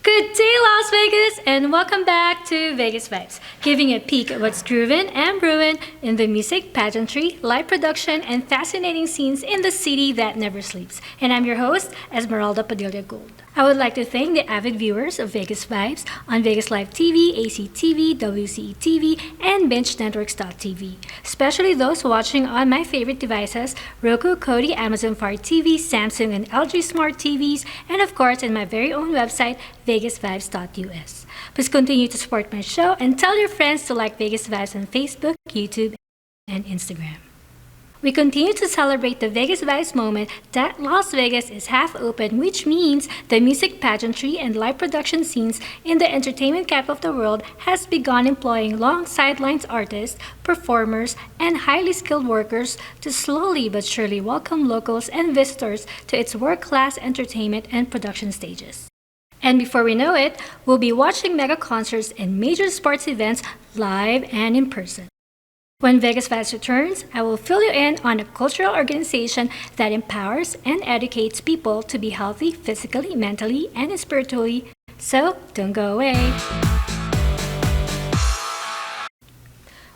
Good day, Las Vegas, and welcome back to Vegas Vibes, giving a peek at what's groovin' and brewin' in the music, pageantry, live production, and fascinating scenes in the city that never sleeps. And I'm your host, Esmeralda Padilla-Gould. I would like to thank the avid viewers of Vegas Vibes on Vegas Live TV, ACTV, WCE TV, and BingeNetworks.tv, especially those watching on my favorite devices, Roku, Kodi, Amazon Fire TV, Samsung, and LG Smart TVs, and of course in my very own website, VegasVibes.us. Please continue to support my show and tell your friends to like Vegas Vibes on Facebook, YouTube, and Instagram. We continue to celebrate the Vegas Vibes moment that Las Vegas is half open, which means the music, pageantry, and live production scenes in the entertainment capital of the world has begun employing long sidelines artists, performers, and highly skilled workers to slowly but surely welcome locals and visitors to its world-class entertainment and production stages. And before we know it, we'll be watching mega concerts and major sports events live and in person. When Vegas Vibes returns, I will fill you in on a cultural organization that empowers and educates people to be healthy physically, mentally, and spiritually. So don't go away.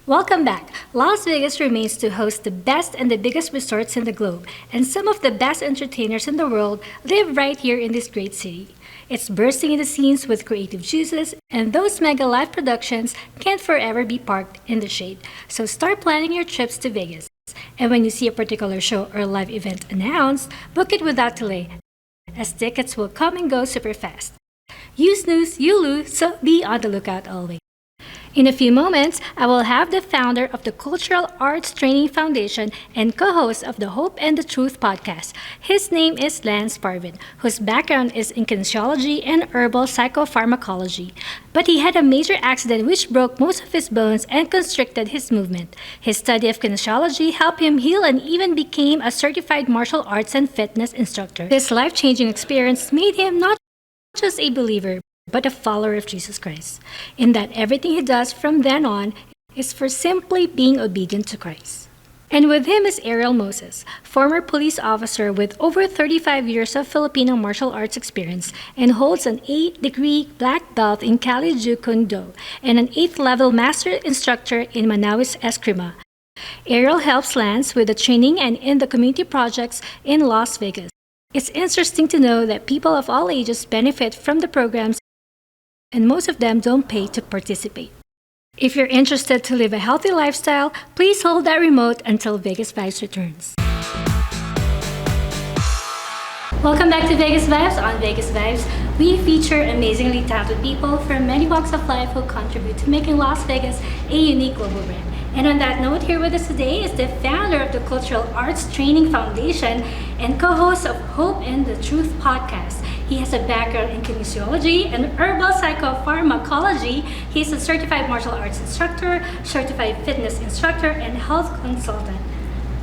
Welcome back. Las Vegas remains to host the best and the biggest resorts in the globe, and some of the best entertainers in the world live right here in this great city. It's bursting into scenes with creative juices, and those mega live productions can't forever be parked in the shade. So start planning your trips to Vegas. And when you see a particular show or live event announced, book it without delay, as tickets will come and go super fast. You snooze, you lose, so be on the lookout always. In a few moments, I will have the founder of the Cultural Arts Training Foundation and co-host of the Hope and the Truth podcast. His name is Lance Parvin, whose background is in kinesiology and herbal psychopharmacology. But he had a major accident which broke most of his bones and constricted his movement. His study of kinesiology helped him heal and even became a certified martial arts and fitness instructor. This life-changing experience made him not just a believer, but a follower of Jesus Christ, in that everything he does from then on is for simply being obedient to Christ. And with him is Ariel Moses, former police officer with over 35 years of Filipino martial arts experience and holds an 8th-degree black belt in Kali Jeet Kune Do and an 8th-level master instructor in Manawis Eskrima. Ariel helps Lance with the training and in the community projects in Las Vegas. It's interesting to know that people of all ages benefit from the programs, and most of them don't pay to participate. If you're interested to live a healthy lifestyle, please hold that remote until Vegas Vibes returns. Welcome back to Vegas Vibes. On Vegas Vibes, we feature amazingly talented people from many walks of life who contribute to making Las Vegas a unique global brand. And on that note, here with us today is the founder of the Cultural Arts Training Foundation and co-host of Hope and the Truth podcast. He has a background in kinesiology and herbal psychopharmacology. He's a certified martial arts instructor, certified fitness instructor, and health consultant.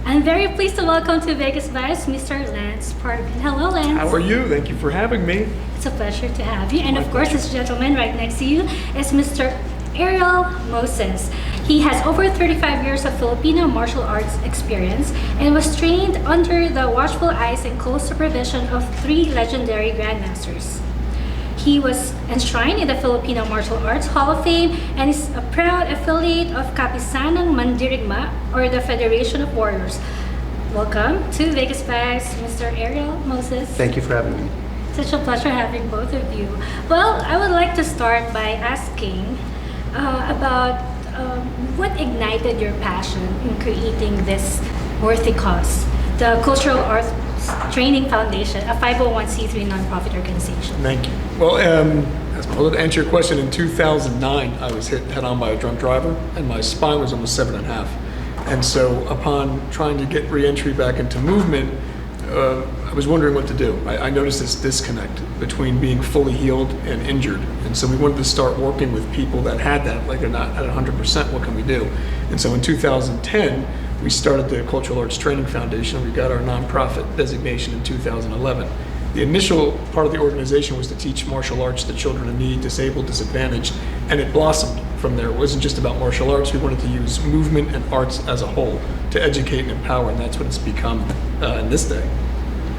I'm very pleased to welcome to Vegas Vibes, Mr. Lance Parvin. Hello, Lance. How are you? Thank you for having me. It's a pleasure to have you. And of course, this gentleman right next to you is Mr. Ariel Moses. He has over 35 years of Filipino martial arts experience and was trained under the watchful eyes and close supervision of 3 legendary grandmasters. He was enshrined in the Filipino Martial Arts Hall of Fame and is a proud affiliate of Kapisanang Mandirigma, or the Federation of Warriors. Welcome to Vegas Vibes, Mr. Ariel Moses. Thank you for having me. Such a pleasure having both of you. Well, I would like to start by asking about what ignited your passion in creating this worthy cause, the Cultural Arts Training Foundation, a 501c3 nonprofit organization. Thank you. Well, to answer your question, in 2009, I was hit head-on by a drunk driver, and my spine was almost 7.5. And so upon trying to get re-entry back into movement, I was wondering what to do. I noticed this disconnect between being fully healed and injured. And so we wanted to start working with people that had that, like they're not at 100%, what can we do? And so in 2010, we started the Cultural Arts Training Foundation. We got our nonprofit designation in 2011. The initial part of the organization was to teach martial arts to children in need, disabled, disadvantaged, and it blossomed from there. It wasn't just about martial arts. We wanted to use movement and arts as a whole to educate and empower, and that's what it's become in this day.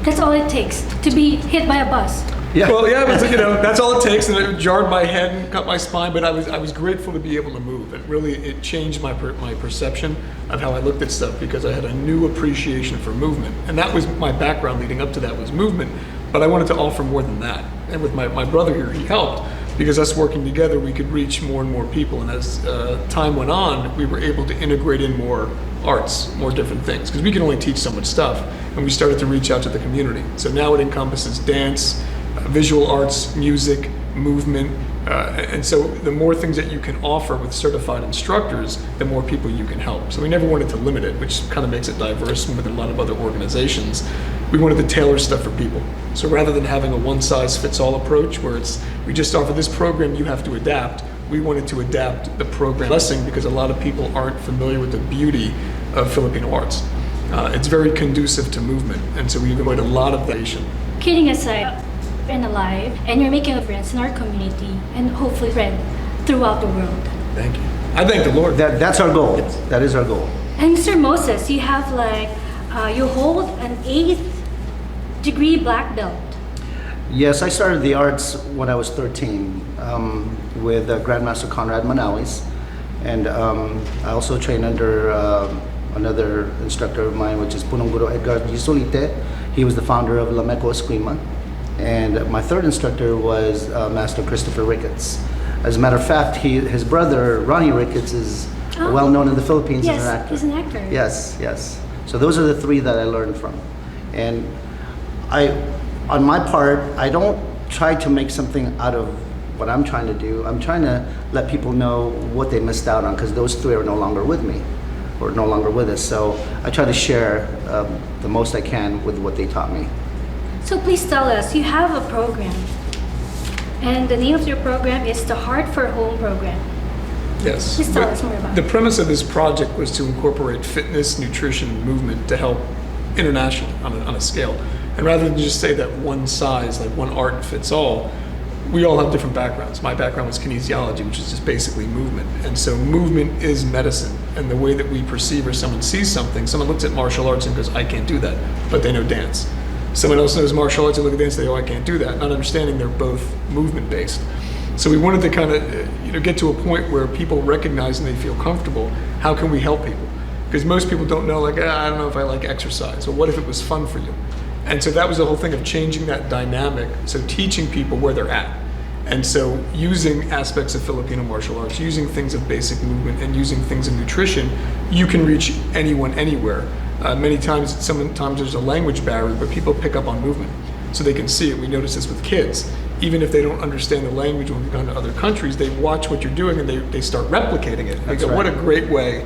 That's all it takes to be hit by a bus. Yeah. Well, yeah, it was, that's all it takes, and it jarred my head and cut my spine. But I was grateful to be able to move. It changed my perception of how I looked at stuff, because I had a new appreciation for movement, and that was my background leading up to that was movement. But I wanted to offer more than that, and with my brother here, he helped, because us working together, we could reach more and more people. And as time went on, we were able to integrate in more arts, more different things, because we can only teach so much stuff, and we started to reach out to the community. So now it encompasses dance, visual arts, music, movement, and so the more things that you can offer with certified instructors, the more people you can help. So we never wanted to limit it, which kind of makes it diverse with a lot of other organizations. We wanted to tailor stuff for people. So rather than having a one-size-fits-all approach where we just offer this program, you have to adapt, we wanted to adapt the program blessing, because a lot of people aren't familiar with the beauty of Filipino arts. It's very conducive to movement, and so we avoid a lot of that. Kidding aside, and alive, and you're making a difference in our community and hopefully spread throughout the world. Thank you. I thank the Lord. That's our goal. Yes. That is our goal. And Mr. Moses, you have you hold an 8th degree black belt. Yes, I started the arts when I was 13 with Grandmaster Conrad Manawis, and I also trained under another instructor of mine, which is Punong Guro Edgar Gisolite. He was the founder of Lameco Eskrima. And my third instructor was Master Christopher Ricketts. As a matter of fact, his brother, Ronnie Ricketts, is well known in the Philippines as an actor. He's an actor. Yes, yes. So those are the 3 that I learned from. And on my part, I don't try to make something out of what I'm trying to do. I'm trying to let people know what they missed out on, because those 3 are no longer with me, or no longer with us. So I try to share the most I can with what they taught me. So please tell us, you have a program, and the name of your program is the Heart for Home program. Yes. Please tell us more about The it. premise of this project was to incorporate fitness, nutrition, and movement to help internationally on a scale. And rather than just say that one size, like one art fits all, we all have different backgrounds. My background was kinesiology, which is just basically movement. And so movement is medicine. And the way that we perceive or someone sees something, someone looks at martial arts and goes, I can't do that, but they know dance. Someone else knows martial arts and look at dance and they go, I can't do that, not understanding they're both movement based. So we wanted to kind of get to a point where people recognize and they feel comfortable. How can we help people? Because most people don't know, like, I don't know if I like exercise, or what if it was fun for you? And so that was the whole thing of changing that dynamic. So teaching people where they're at. And so using aspects of Filipino martial arts, using things of basic movement, and using things of nutrition, you can reach anyone, anywhere. Many times, sometimes there's a language barrier, but people pick up on movement. So they can see it. We notice this with kids. Even if they don't understand the language when we've gone to other countries, they watch what you're doing and they start replicating it. They go, right. What a great way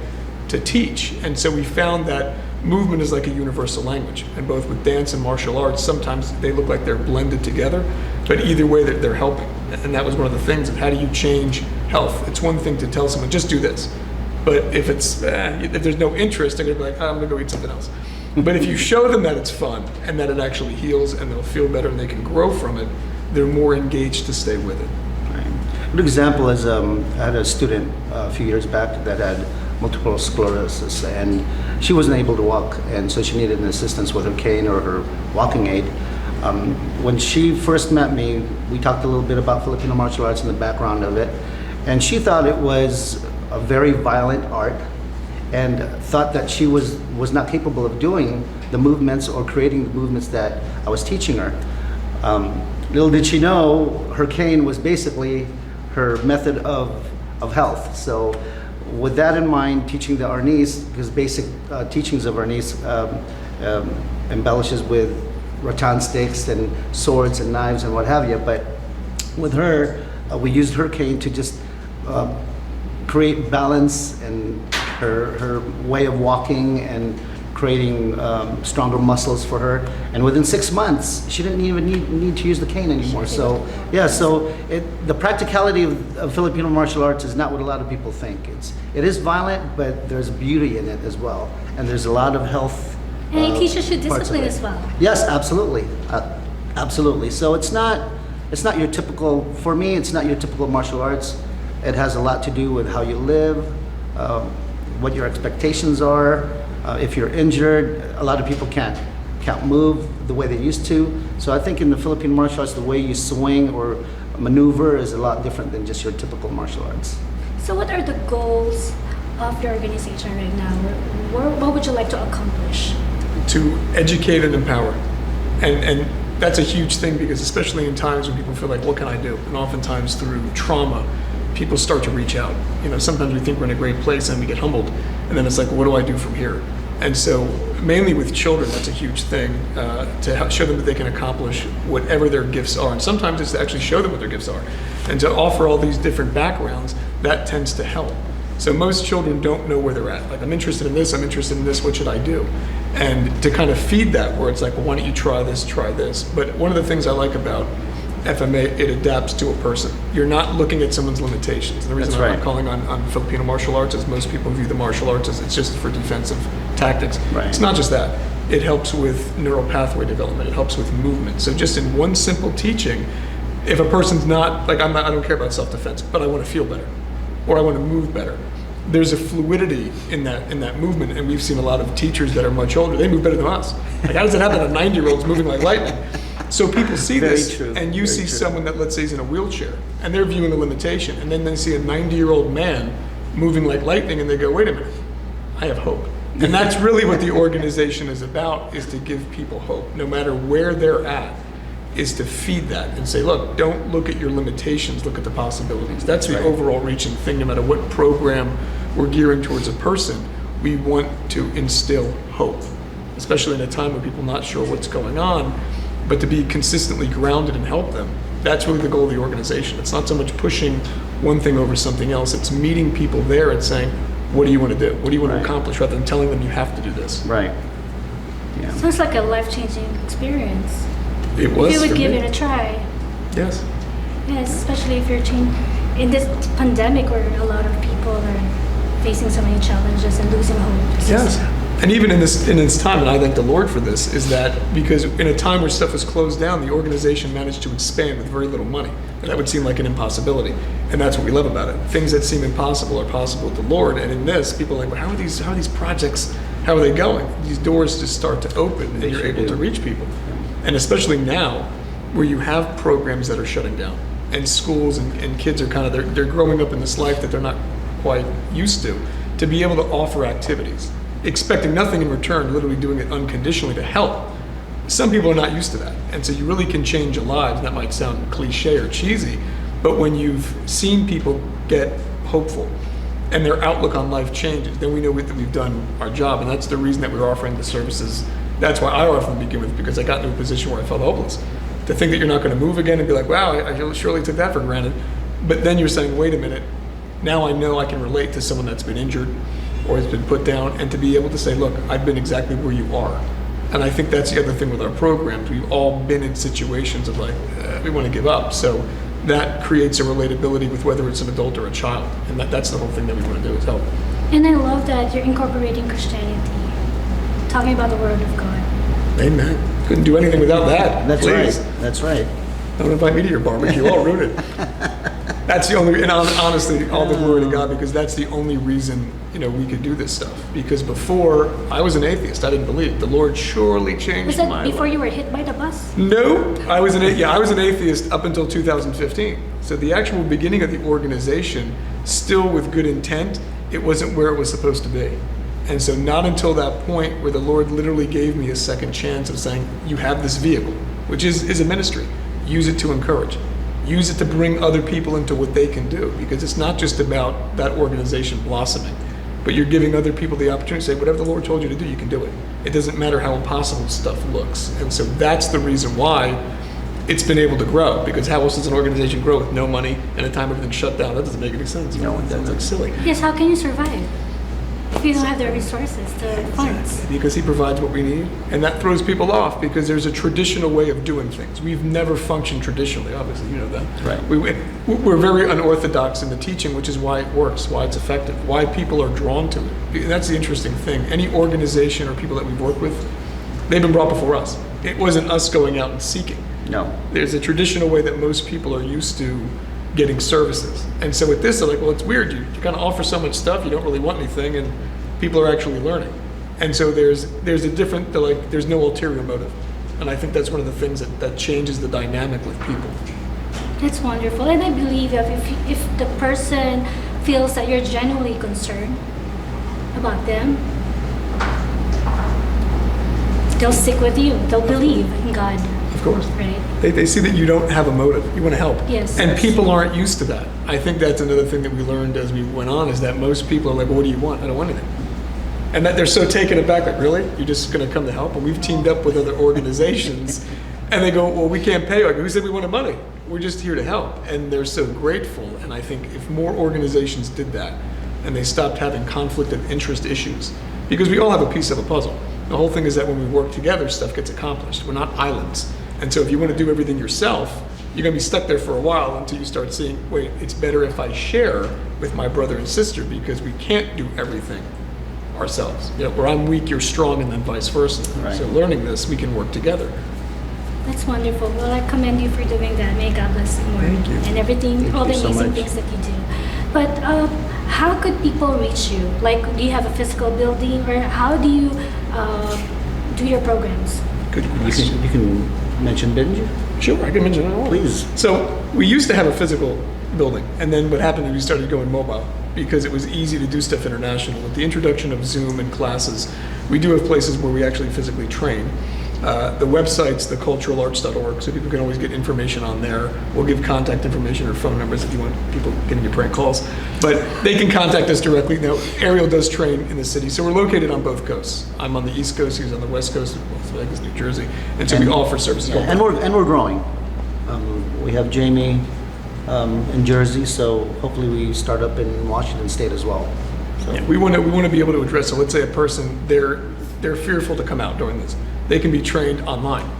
to teach. And so we found that movement is like a universal language. And both with dance and martial arts, sometimes they look like they're blended together, but either way they're helping. And that was one of the things of how do you change health? It's one thing to tell someone, just do this. But if there's no interest, they're gonna be like, I'm gonna go eat something else. But if you show them that it's fun and that it actually heals and they'll feel better and they can grow from it, they're more engaged to stay with it. Right. A good example is I had a student a few years back that had multiple sclerosis, and she wasn't able to walk, and so she needed an assistance with her cane or her walking aid. When she first met me, we talked a little bit about Filipino martial arts and the background of it, and she thought it was a very violent art, and thought that she was not capable of doing the movements or creating the movements that I was teaching her. Little did she know, her cane was basically her method of health. So with that in mind, teaching the arnis, because basic teachings of arnis embellishes with rattan sticks and swords and knives and what have you, but with her, we used her cane to just create balance and her way of walking and creating stronger muscles for her. And within 6 months, she didn't even need to use the cane anymore. So yeah, so the practicality of Filipino martial arts is not what a lot of people think. It is violent, but there's beauty in it as well, and there's a lot of health. And it teaches you parts of discipline it. as well. Yes, absolutely, absolutely. So it's not your typical. For me, it's not your typical martial arts. It has a lot to do with how you live, what your expectations are. If you're injured, a lot of people can't can't move the way they used to. So I think in the Philippine martial arts, the way you swing or maneuver is a lot different than just your typical martial arts. So what are the goals of your organization right now? What would you like to accomplish? To educate and empower. And that's a huge thing, because especially in times when people feel like, what can I do? And oftentimes through trauma, people start to reach out. Sometimes we think we're in a great place and we get humbled, and then it's like, what do I do from here? And so mainly with children, that's a huge thing, to show them that they can accomplish whatever their gifts are. And sometimes it's to actually show them what their gifts are. And to offer all these different backgrounds, that tends to help. So most children don't know where they're at. Like, I'm interested in this, what should I do? And to kind of feed that, where it's like, well, why don't you try this. But one of the things I like about FMA, it adapts to a person. You're not looking at someone's limitations. The reason I'm not calling on Filipino martial arts is most people view the martial arts as it's just for defensive tactics. Right. It's not just that. It helps with neural pathway development. It helps with movement. So just in one simple teaching, if a person's not, like, I don't care about self-defense, but I want to feel better, or I want to move better. There's a fluidity in that movement, and we've seen a lot of teachers that are much older. They move better than us. Like, how does it happen that 90-year-olds moving like lightning? So people see this, and you see someone that, let's say, is in a wheelchair, and they're viewing a limitation, and then they see a 90-year-old man moving like lightning, and they go, wait a minute, I have hope. And that's really what the organization is about, is to give people hope, no matter where they're at, is to feed that and say, look, don't look at your limitations, look at the possibilities. That's the overall reaching thing. No matter what program we're gearing towards a person, we want to instill hope, especially in a time when people are not sure what's going on, but to be consistently grounded and help them. That's really the goal of the organization. It's not so much pushing one thing over something else. It's meeting people there and saying, what do you want to do? What do you want to accomplish, rather than telling them you have to do this. Right. Yeah. Sounds like a life-changing experience. It was. If you would for give me. it a try. Yes. Yes, especially if you're in this pandemic where a lot of people are facing so many challenges and losing hope. Yes. And even in this time, and I thank the Lord for this, is that because in a time where stuff was closed down, the organization managed to expand with very little money. And that would seem like an impossibility. And that's what we love about it. Things that seem impossible are possible with the Lord. And in this, people are like, well, how are these projects, how are they going? These doors just start to open, and you're able to reach people. And especially now, where you have programs that are shutting down, and schools and kids are kind of, they're growing up in this life that they're not quite used to be able to offer activities, expecting nothing in return, literally doing it unconditionally to help. Some people are not used to that. And so you really can change lives. That might sound cliche or cheesy, but when you've seen people get hopeful and their outlook on life changes, then we know that we've done our job. And that's the reason that we're offering the services. That's why I often begin with, because I got into a position where I felt hopeless. To think that you're not going to move again and be like, wow, I surely took that for granted. But then you're saying, wait a minute, now I know I can relate to someone that's been injured or has been put down, and to be able to say, look, I've been exactly where you are. And I think that's the other thing with our programs. We've all been in situations of like, we want to give up. So that creates a relatability with whether it's an adult or a child. And that's the whole thing that we want to do, is help. And I love that you're incorporating Christianity, talking about the Word of God. Amen. Couldn't do anything without that. That's Please. right. That's right. Don't invite me to your barbecue. I'll ruin it. That's the only, and honestly, all the glory to God, because that's the only reason, we could do this stuff. Because before, I was an atheist. I didn't believe. The Lord surely changed Was that my before life. you were hit by the bus? No, I was an atheist up until 2015. So the actual beginning of the organization, still with good intent, it wasn't where it was supposed to be. And so not until that point where the Lord literally gave me a second chance of saying, you have this vehicle, which is a ministry. Use it to encourage. Use it to bring other people into what they can do, because it's not just about that organization blossoming, but you're giving other people the opportunity to say, whatever the Lord told you to do, you can do it. It doesn't matter how impossible stuff looks. And so that's the reason why it's been able to grow, because how else does an organization grow with no money and a time everything's shut down? That doesn't make any sense. No, it Mm-hmm. That's like silly. Yes, how can you survive if you don't have the resources, the funds? Because he provides what we need, and that throws people off, because there's a traditional way of doing things. We've never functioned traditionally, obviously, you know that. Right. We're very unorthodox in the teaching, which is why it works, why it's effective, why people are drawn to it. That's the interesting thing. Any organization or people that we've worked with, they've been brought before us. It wasn't us going out and seeking. No. There's a traditional way that most people are used to getting services. And so with this, they're like, well, it's weird. You kind of offer so much stuff, you don't really want anything, and people are actually learning. And so there's a different, like, there's no ulterior motive. And I think that's one of the things that changes the dynamic with people. That's wonderful. And I believe that if the person feels that you're genuinely concerned about them, they'll stick with you. They'll believe in God. Of course. Right. They see that you don't have a motive. You want to help. Yes. And people aren't used to that. I think that's another thing that we learned as we went on, is that most people are like, well, what do you want? I don't want anything. And that they're so taken aback, like, really? You're just going to come to help? And we've teamed up with other organizations, and they go, well, we can't pay. Like, who said we wanted money? We're just here to help. And they're so grateful. And I think if more organizations did that, and they stopped having conflict of interest issues, because we all have a piece of a puzzle. The whole thing is that when we work together, stuff gets accomplished. We're not islands. And so if you want to do everything yourself, you're going to be stuck there for a while until you start seeing, wait, it's better if I share with my brother and sister, because we can't do everything ourselves. You know, where I'm weak, you're strong, and then vice versa. Right. So learning this, we can work together. That's wonderful. Well, I commend you for doing that. May God bless you more. Thank you. And everything, Thank all the you so amazing much. things that you do. But how could people reach you? Like, do you have a physical building, or how do you do your programs? Good You question. can mention, didn't you? Sure, I can mention it all. Please. So we used to have a physical building, and then what happened is we started going mobile because it was easy to do stuff international. With the introduction of Zoom and classes, we do have places where we actually physically train. The website's theculturalarts.org, so people can always get information on there. We'll give contact information or phone numbers if you want people getting your prank calls. But they can contact us directly. Now, Ariel does train in the city, so we're located on both coasts. I'm on the East Coast, he's on the West Coast, Las Vegas, New Jersey, and so we offer services. Yeah, and we're growing. We have Jamie in Jersey, so hopefully we start up in Washington State as well. So. Yeah, we want to be able to address. So let's say a person they're fearful to come out during this. They can be trained online,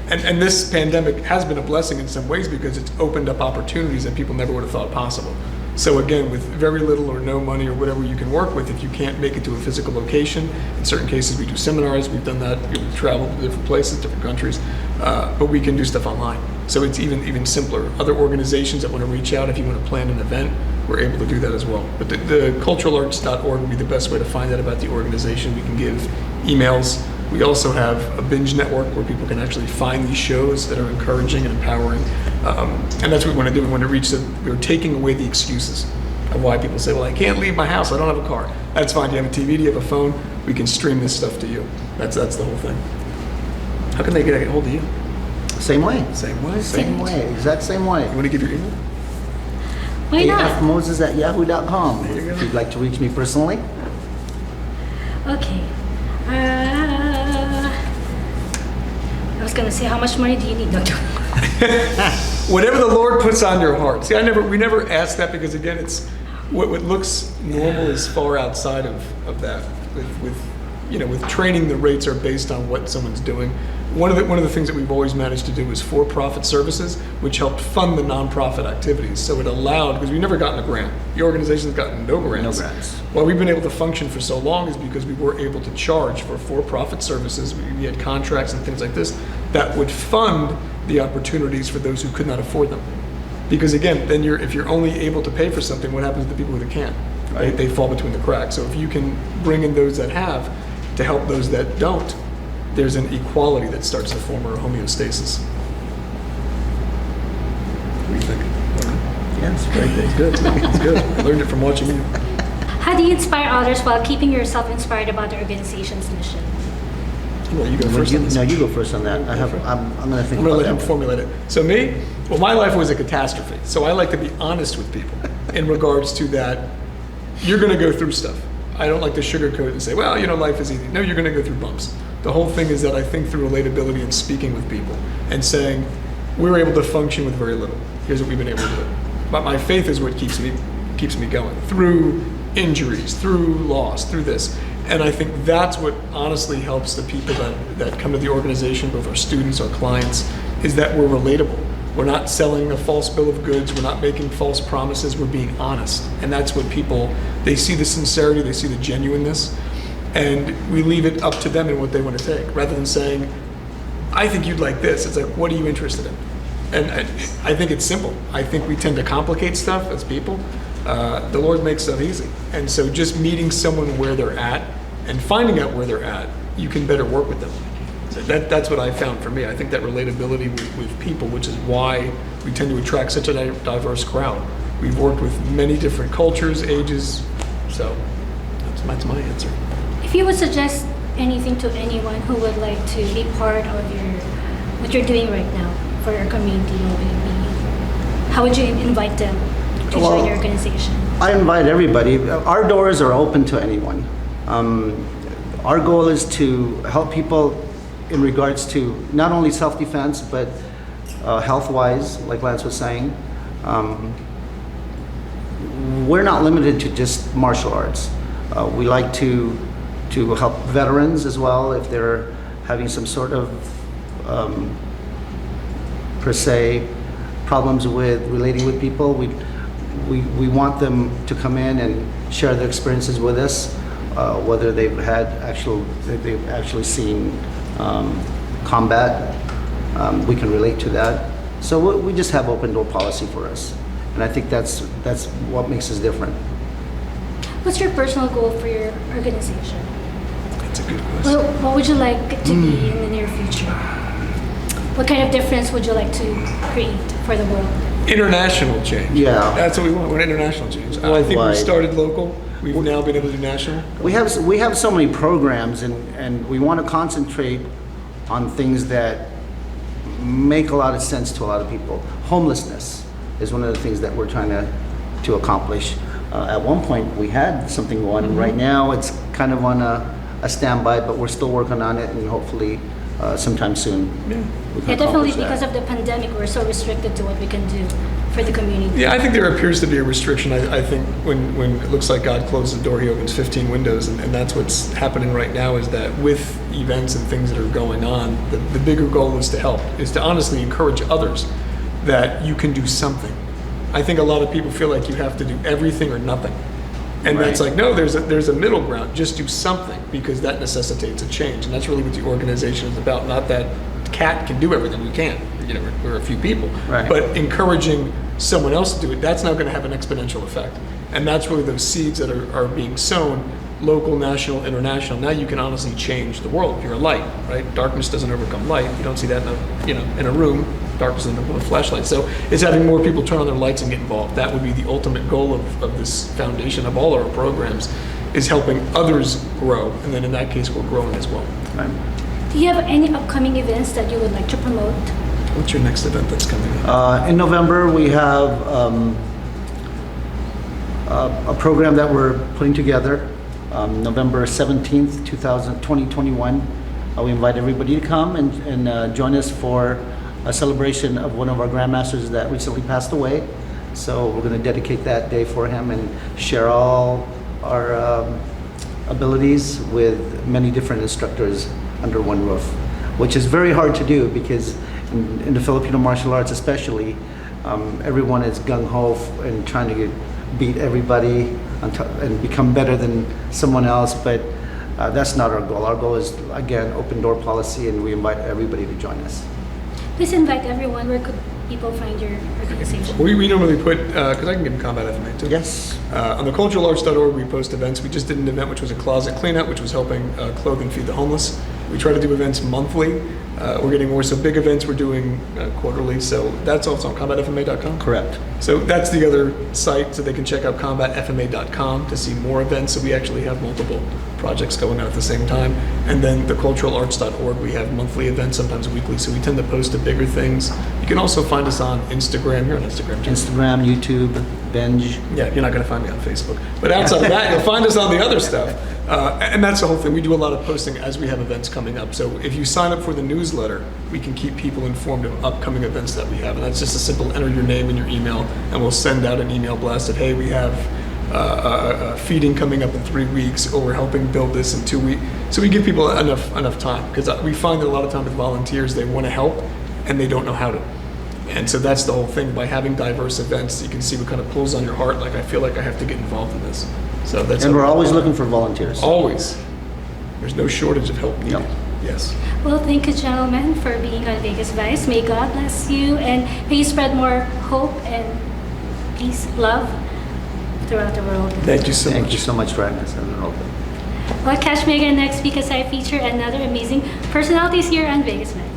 and this pandemic has been a blessing in some ways because it's opened up opportunities that people never would have thought possible. So again, with very little or no money or whatever you can work with, if you can't make it to a physical location, in certain cases we do seminars. We've done that. We've traveled to different places, different countries, but we can do stuff online. So it's even simpler. Other organizations that want to reach out, if you want to plan an event, we're able to do that as well. But the culturalarts.org would be the best way to find out about the organization. We can give emails. We also have a binge network where people can actually find these shows that are encouraging and empowering. And that's what we want to do. We want to reach we're taking away the excuses of why people say, well, I can't leave my house. I don't have a car. That's fine. Do you have a TV? Do you have a phone? We can stream this stuff to you. That's the whole thing. How can they get a hold of you? Same way. Same way? Same way. Exact same way. You want to give your email? Why not? afmoses@yahoo.com. There you go. If you'd like to reach me personally. Okay. I was gonna say, how much money do you need? No, Whatever the Lord puts on your heart. See, we never ask that because again, it's what looks normal is far outside of that. With training, the rates are based on what someone's doing. One of the things that we've always managed to do is for-profit services, which helped fund the nonprofit activities. So it allowed, because we've never gotten a grant. The organization's gotten no grants. No grants. Why we've been able to function for so long is because we were able to charge for-profit services. We had contracts and things like this that would fund the opportunities for those who could not afford them. Because again, then if you're only able to pay for something, what happens to the people who can't? Right? They fall between the cracks. So if you can bring in those that have to help those that don't, there's an equality that starts to form, or a homeostasis. What do you think? Yes, very good. It's good. It's good. I learned it from watching you. How do you inspire others while keeping yourself inspired about the organization's mission? Well, you go first on this. No, you go first on that. I'm going to think I'm going to about let him that. formulate it. So me, well, my life was a catastrophe. So I like to be honest with people in regards to that. You're going to go through stuff. I don't like to sugarcoat it and say, well, life is easy. No, you're going to go through bumps. The whole thing is that I think through relatability and speaking with people and saying, we're able to function with very little. Here's what we've been able to do. But my faith is what keeps me going through injuries, through loss, through this. And I think that's what honestly helps the people that come to the organization, both our students, our clients, is that we're relatable. We're not selling a false bill of goods. We're not making false promises. We're being honest. And that's what people, they see the sincerity, they see the genuineness, and we leave it up to them and what they want to take. Rather than saying, I think you'd like this, it's like, what are you interested in? And I think it's simple. I think we tend to complicate stuff as people. The Lord makes stuff easy. And so just meeting someone where they're at and finding out where they're at, you can better work with them. So that's what I found for me. I think that relatability with people, which is why we tend to attract such a diverse crowd. We've worked with many different cultures, ages, so that's my answer. If you would suggest anything to anyone who would like to be part of what you're doing right now for your community, what would it be? How would you invite them to join your organization? I invite everybody. Our doors are open to anyone. Our goal is to help people in regards to not only self-defense, but health-wise, like Lance was saying. We're not limited to just martial arts. We like to help veterans as well if they're having some sort of, per se, problems with relating with people. We want them to come in and share their experiences with us, whether they've actually seen combat. We can relate to that. So we just have open door policy for us, and I think that's what makes us different. What's your personal goal for your organization? That's a good question. What would you like to be in the near future? What kind of difference would you like to create for the world? International change. Yeah. That's what we want. We want international change. I think we Worldwide. started local. We've now been able to do national. We have so many programs, and we want to concentrate on things that make a lot of sense to a lot of people. Homelessness is one of the things that we're trying to accomplish. At one point, we had something going. Right now, it's kind of on a standby, but we're still working on it, and hopefully sometime soon. Yeah. we can Yeah, definitely accomplish that. because of the pandemic, we're so restricted to what we can do for the community. Yeah, I think there appears to be a restriction. I think when it looks like God closes the door, he opens 15 windows, and that's what's happening right now, is that with events and things that are going on, the bigger goal is to help, is to honestly encourage others that you can do something. I think a lot of people feel like you have to do everything or nothing. And Right. that's like, no, there's a middle ground. Just do something, because that necessitates a change. And that's really what the organization is about. Not that Cat can do everything. We can't. You know, we're a few people. Right. But encouraging someone else to do it, that's now going to have an exponential effect. And that's really those seeds that are being sown, local, national, international. Now you can honestly change the world. You're a light, right? Darkness doesn't overcome light. You don't see that in a room. Darkness doesn't overcome a flashlight. So it's having more people turn on their lights and get involved. That would be the ultimate goal of this foundation of all our programs, is helping others grow. And then in that case, we're growing as well. Right. Do you have any upcoming events that you would like to promote? What's your next event that's coming up? In November, we have a program that we're putting together. November 17th, 2021. We invite everybody to come and join us for a celebration of one of our grandmasters that recently passed away. So we're going to dedicate that day for him and share all our abilities with many different instructors under one roof, which is very hard to do, because in the Filipino martial arts especially, everyone is gung-ho and trying to beat everybody and become better than someone else, but that's not our goal. Our goal is, again, open door policy, and we invite everybody to join us. Please invite everyone. Where could people find your organization? We normally put, because I can give them combat FMA too. Yes. On the culturalarts.org, we post events. We just did an event which was a closet cleanout, which was helping clothe and feed the homeless. We try to do events monthly. We're getting more, so big events we're doing quarterly. So that's also on combatfma.com. Correct. So that's the other site, so they can check out combatfma.com to see more events. So we actually have multiple projects going on at the same time. And then the culturalarts.org, we have monthly events, sometimes weekly. So we tend to post the bigger things. You can also find us on Instagram. You're on Instagram too. Instagram, YouTube, Binge. Yeah, you're not going to find me on Facebook. But outside of that, you'll find us on the other stuff. And that's the whole thing. We do a lot of posting as we have events coming up. So if you sign up for the newsletter, we can keep people informed of upcoming events that we have. And that's just a simple enter your name and your email, and we'll send out an email blast of, hey, we have a feeding coming up in 3 weeks, or we're helping build this in 2 weeks. So we give people enough time, because we find that a lot of time with volunteers, they want to help and they don't know how to. And so that's the whole thing. By having diverse events, you can see what kind of pulls on your heart. Like, I feel like I have to get involved in this. So that's. And we're always looking for volunteers. Always. There's no shortage of help needed. No. Yes. Well, thank you, gentlemen, for being on VegasVibes. May God bless you, and may you spread more hope and peace, love throughout the world. Thank you so Thank much. you so much for having us. Well, catch me again next week as I feature another amazing personalities here on Vegas Vibes.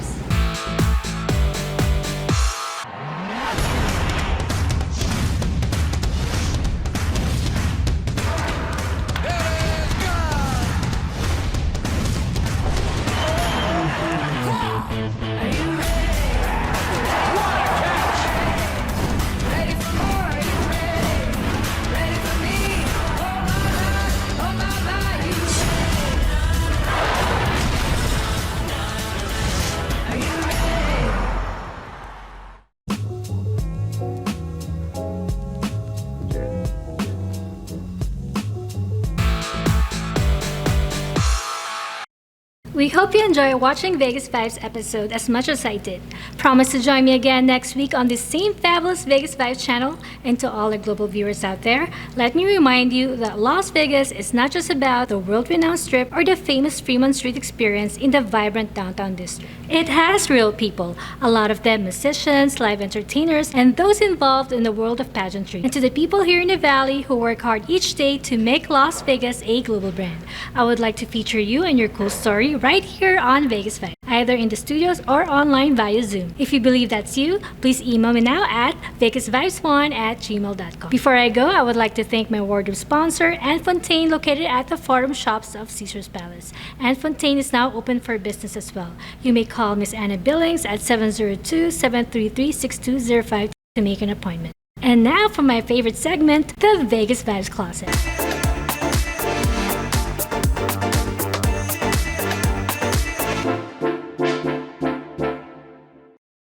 We hope you enjoy watching Vegas Vibes episode as much as I did. Promise to join me again next week on this same fabulous Vegas Vibes channel. And to all our global viewers out there, let me remind you that Las Vegas is not just about the world-renowned strip or the famous Fremont Street experience in the vibrant downtown district. It has real people, a lot of them musicians, live entertainers, and those involved in the world of pageantry. And to the people here in the Valley who work hard each day to make Las Vegas a global brand, I would like to feature you and your cool story right here on Vegas Vibes, either in the studios or online via Zoom. If you believe that's you, please email me now at vegasvibes1@gmail.com. Before I go, I would like to thank my wardrobe sponsor, Anne Fontaine, located at the Forum Shops of Caesars Palace. Anne Fontaine is now open for business as well. You may call Miss Anna Billings at 702-733-6205 to make an appointment. And now for my favorite segment, the Vegas Vibes Closet.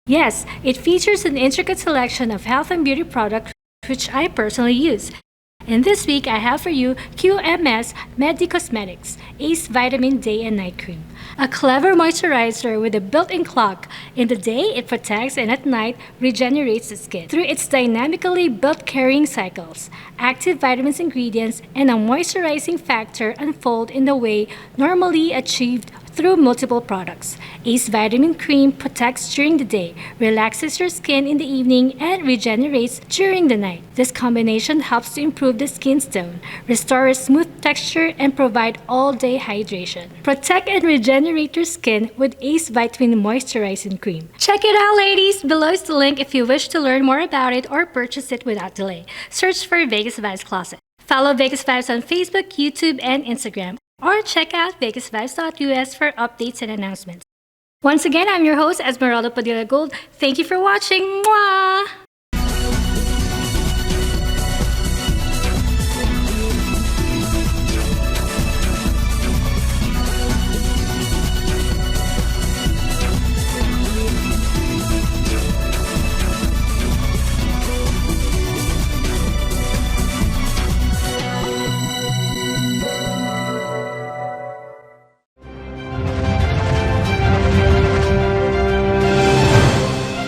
Yes, it features an intricate selection of health and beauty products which I personally use. And this week I have for you QMS Medi Cosmetics Ace Vitamin Day and Night Cream. A clever moisturizer with a built-in clock. In the day, it protects, and at night, regenerates the skin through its dynamically built carrying cycles. Active vitamins ingredients and a moisturizing factor unfold in the way normally achieved through multiple products. Ace Vitamin Cream protects during the day, relaxes your skin in the evening, and regenerates during the night. This combination helps to improve the skin's tone, restore a smooth texture, and provide all-day hydration. Protect and regenerate your skin with Ace Vitamin Moisturizing Cream. Check it out, ladies! Below is the link if you wish to learn more about it or purchase it without delay. Search for Vegas Vibes Closet. Follow Vegas Vibes on Facebook, YouTube, and Instagram. Or check out VegasVibes.us for updates and announcements. Once again, I'm your host, Esmeralda Padilla-Gould. Thank you for watching. Mwah!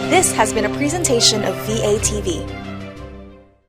This has been a presentation of VATV.